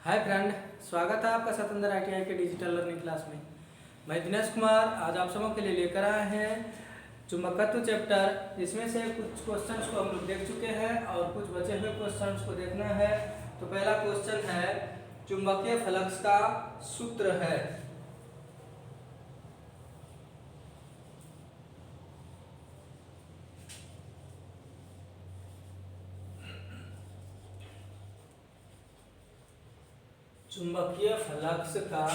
Hi friend, स्वागत है आपका सतेंद्र ITI के डिजिटल लर्निंग क्लास में। मैं दिनेश कुमार आज आप सबों के लिए लेकर आए हैं चुंबकत्व चैप्टर, जिसमें से कुछ क्वेश्चंस को हम लोग देख चुके हैं और कुछ बचे हुए क्वेश्चंस को देखना है। तो पहला क्वेश्चन है, चुंबकीय फ्लक्स का सूत्र है। चुंबकीय फ्लक्स का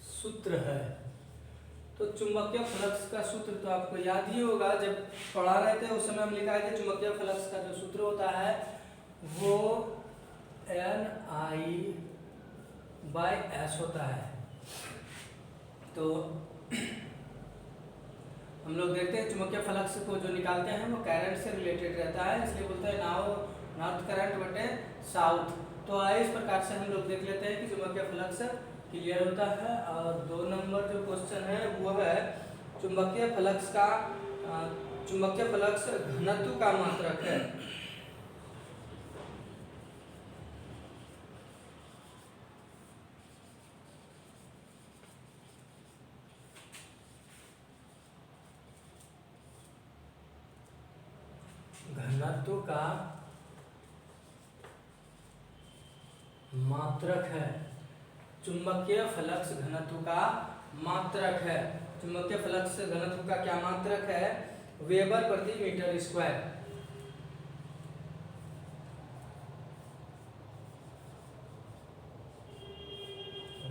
सूत्र है। तो चुंबकीय फ्लक्स का सूत्र तो आपको याद ही होगा, जब पढ़ा रहे थे उस समय हम लिखा थे चुंबकीय फ्लक्स का जो सूत्र होता है वो NI/S होता है। तो हम लोग देखते हैं चुंबकीय फ्लक्स को जो निकालते हैं वो करंट से रिलेटेड रहता है, इसलिए बोलते हैं नाउ नॉर्थ करंट बटे साउथ। तो आइए इस प्रकार से हम लोग देख लेते हैं कि चुंबकीय फ्लक्स क्लियर होता है। और 2 नंबर जो क्वेश्चन है वो है चुंबकीय फ्लक्स घनत्व का मात्रक है। घनत्व का मात्रक है। चुंबकीय फ्लक्स घनत्व का मात्रक है। चुंबकीय फ्लक्स घनत्व का क्या मात्रक है? वेबर प्रति मीटर स्क्वायर।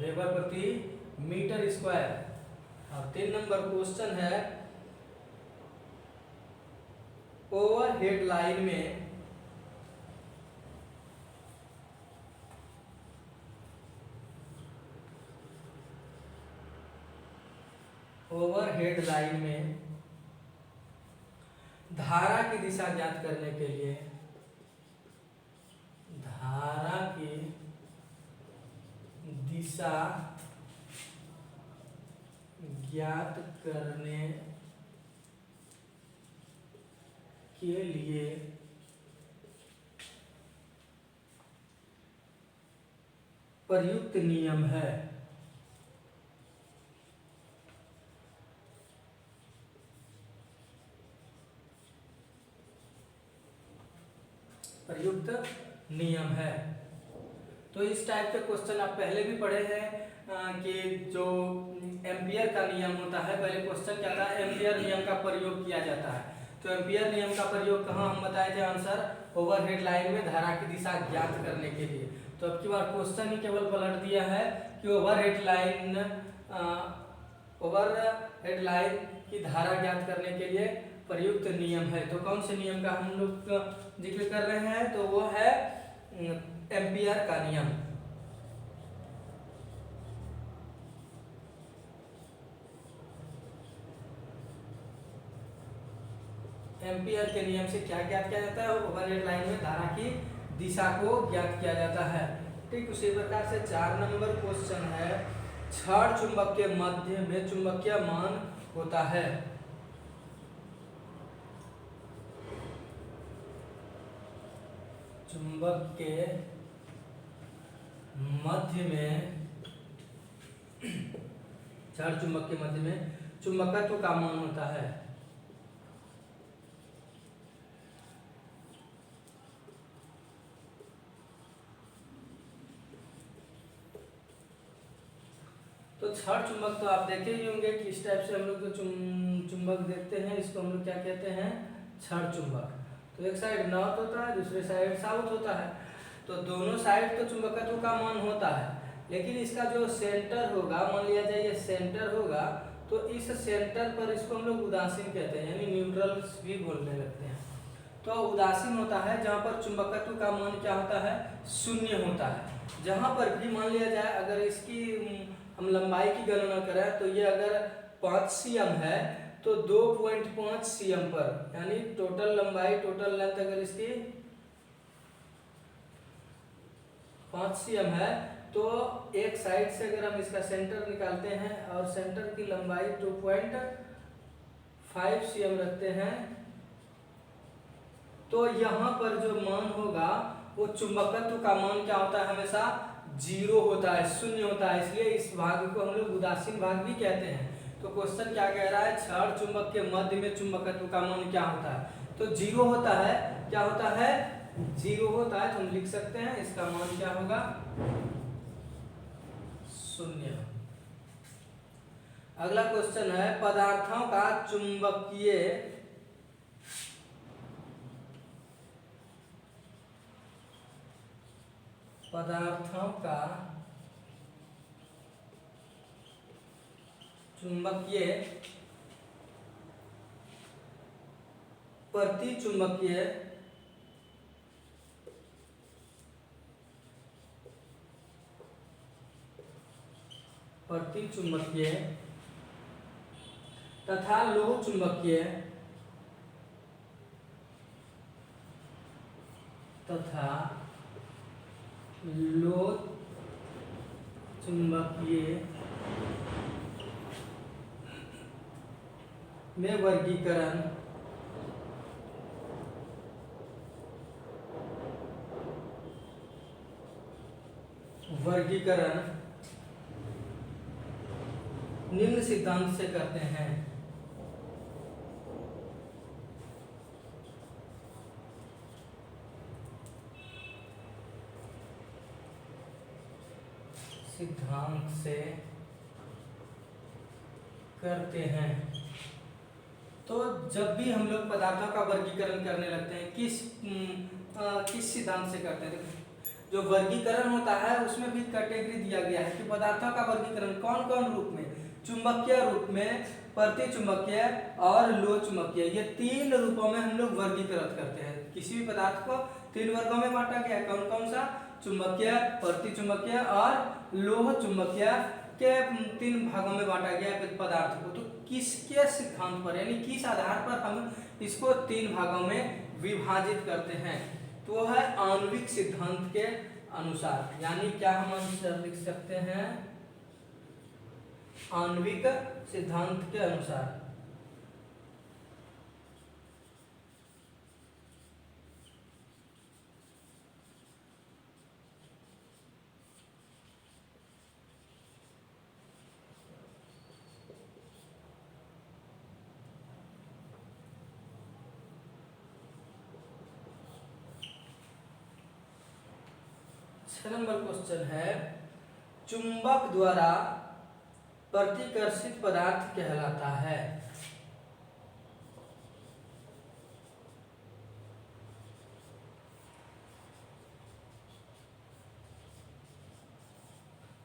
वेबर प्रति मीटर स्क्वायर। और 3 नंबर क्वेश्चन है, ओवरहेड लाइन में धारा की दिशा ज्ञात करने के लिए धारा की दिशा ज्ञात करने के लिए प्रयुक्त नियम है। प्रयुक्त नियम है। तो इस टाइप के क्वेश्चन आप पहले भी पढ़े हैं कि जो एम्पियर का नियम होता है, पहले क्वेश्चन क्या था, एम्पियर नियम का प्रयोग किया जाता है। तो एम्पियर नियम का प्रयोग कहाँ हम बताए थे? आंसर, ओवरहेड लाइन में धारा की दिशा ज्ञात करने के लिए। तो अब की बार क्वेश्चन ही केवल पलट दिया है कि ओवरहेड लाइन की धारा ज्ञात करने के लिए प्रयुक्त नियम है। तो कौन से नियम का हम लोग जिक्र कर रहे हैं? तो वो है एम्पियर का नियम। एम्पियर के नियम से क्या ज्ञात किया जाता है? ओवरहेड लाइन में धारा की दिशा को ज्ञात किया जाता है। ठीक उसी प्रकार से 4 नंबर क्वेश्चन है, छड़ चुंबक के मध्य में चुंबकीय मान होता है। चुंबक के मध्य में छड़ चुंबक के मध्य में चुंबकत्व का मान होता है। तो छड़ चुंबक तो आप देखे ही होंगे कि इस टाइप से हम लोग जो चुंबक देखते हैं इसको हम लोग क्या कहते हैं? छड़ चुंबक। तो एक साइड नॉर्थ होता है, दूसरे साइड साउथ होता है। तो दोनों साइड तो चुंबकत्व का मान होता है, लेकिन इसका जो सेंटर होगा, मान लिया जाए ये सेंटर होगा, तो इस सेंटर पर इसको हम लोग उदासीन कहते हैं, यानी न्यूट्रल भी बोलने लगते हैं। तो उदासीन होता है जहाँ पर चुंबकत्व का मान क्या होता है? 0 होता है। जहाँ पर भी मान लिया जाए, अगर इसकी हम लंबाई की गणना करें तो ये अगर 5 cm है तो 2.5 cm पर, यानी टोटल लंबाई, टोटल लेंथ अगर इसकी 5 cm है तो एक साइड से अगर हम इसका सेंटर निकालते हैं और सेंटर की लंबाई 2.5 cm रखते हैं तो यहाँ पर जो मान होगा वो चुंबकत्व का मान क्या होता है, हमेशा 0 होता है, शून्य होता है, इसलिए इस भाग को हम लोग उदासीन भाग भी कहते हैं। तो क्वेश्चन क्या कह रहा है, छड़ चुंबक के मध्य में चुंबकत्व का मान क्या होता है, तो 0 होता है। क्या होता है, 0 होता है, तो हम लिख सकते हैं इसका मान क्या होगा, 0। अगला क्वेश्चन है, पदार्थों का चुंबकीय प्रतिचुंबकीय तथा लोह चुंबकीय में वर्गीकरण निम्न सिद्धांत से करते हैं। तो जब भी हम लोग पदार्थों का वर्गीकरण करने लगते हैं, किस सिद्धांत से करते हैं, जो वर्गीकरण होता है उसमें भी कैटेगरी दिया गया है कि पदार्थों का वर्गीकरण कौन कौन रूप में, चुंबकीय रूप में, प्रतिचुंबकीय और लोह चुंबकीय, ये 3 रूपों में हम लोग वर्गीकृत करते हैं। किसी भी पदार्थ को 3 वर्गों में बांटा गया है, कौन कौन सा, चुंबकीय, प्रतिचुंबकीय और लोह चुंबकीय के 3 भागों में बांटा गया है पदार्थ को। तो किसके सिद्धांत पर, यानी किस आधार पर हम इसको 3 भागों में विभाजित करते हैं, तो वह है आणविक सिद्धांत के अनुसार। यानी क्या हम आंसर लिख सकते हैं, आणविक सिद्धांत के अनुसार। नंबर क्वेश्चन है, चुंबक द्वारा प्रतिकर्षित पदार्थ कहलाता है।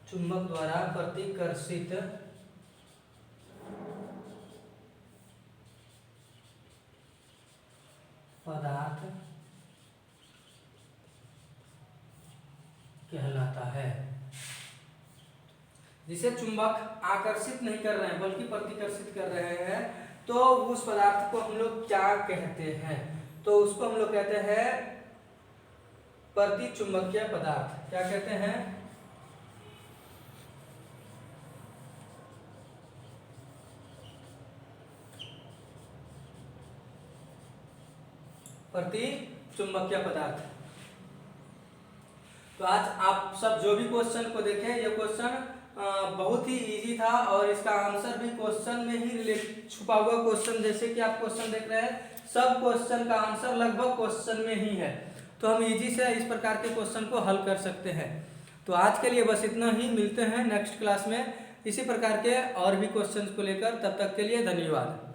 चुंबक द्वारा प्रतिकर्षित पदार्थ कहलाता है। जिसे चुंबक आकर्षित नहीं कर रहे हैं बल्कि प्रतिकर्षित कर रहे हैं, तो उस पदार्थ को हम लोग क्या कहते हैं, तो उसको हम लोग कहते हैं प्रतिचुंबकीय पदार्थ। क्या कहते हैं, प्रतिचुंबकीय पदार्थ। तो आज आप सब जो भी क्वेश्चन को देखें, ये क्वेश्चन बहुत ही इजी था और इसका आंसर भी क्वेश्चन में ही छुपा हुआ क्वेश्चन, जैसे कि आप क्वेश्चन देख रहे हैं, सब क्वेश्चन का आंसर लगभग क्वेश्चन में ही है। तो हम इजी से इस प्रकार के क्वेश्चन को हल कर सकते हैं। तो आज के लिए बस इतना ही, मिलते हैं नेक्स्ट क्लास में इसी प्रकार के और भी क्वेश्चन को लेकर। तब तक के लिए धन्यवाद।